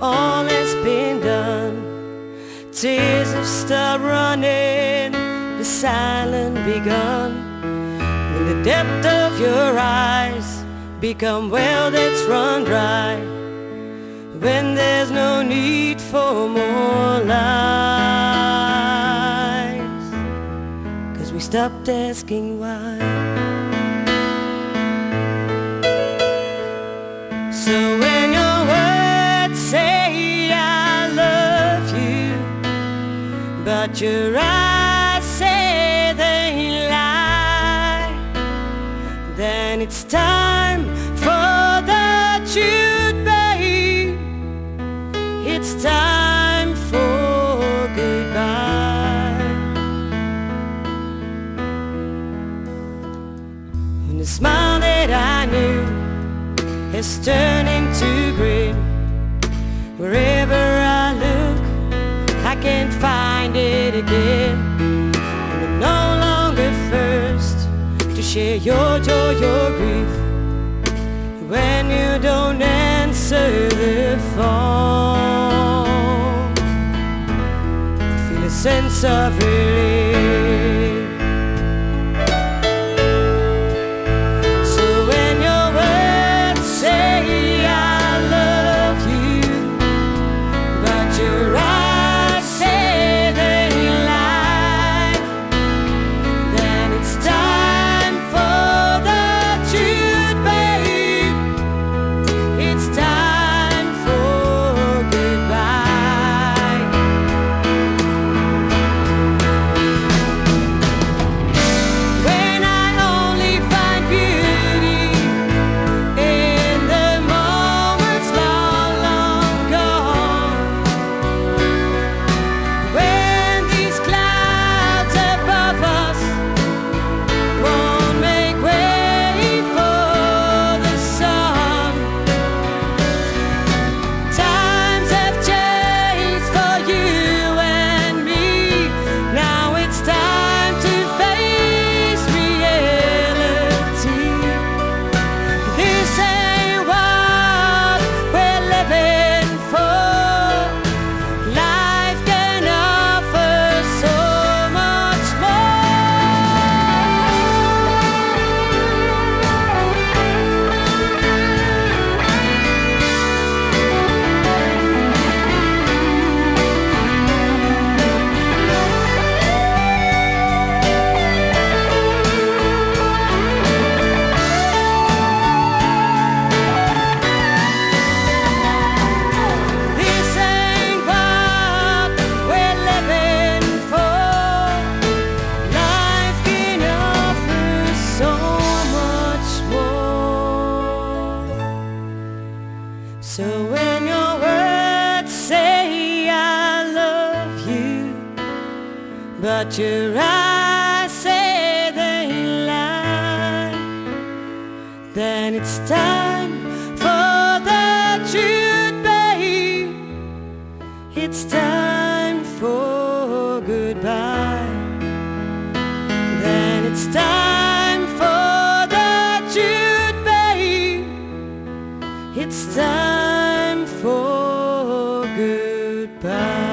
all has been done. Tears have stopped running, the silence begun. When the depth of your eyes become well that's run dry, when there's no need for more lies, 'cause we stopped asking why. So when your words say I love you, but your eyes say they lie, then it's time for the truth, babe. It's time for goodbye. When the smile that I knew is turning to grin, wherever I look I can't find it again. And I'm no longer first to share your joy, your grief, when you don't answer the phone. I feel a sense of relief. So when your words say I love you, but your eyes say they lie, then it's time for the truth, babe. It's time for goodbye. When I only find beauty in the moments long, long gone, when these clouds above us won't make way for the sun. Times have changed for you and me. Now it's time to face reality. This ain't what we're living for. Life can offer so much This ain't what we're living for. Life can offer so much more. So when your words say I love you, but your eyes say they lie, then it's time for the truth, babe. It's time for goodbye. Then it's time for the truth, babe. It's time for goodbye.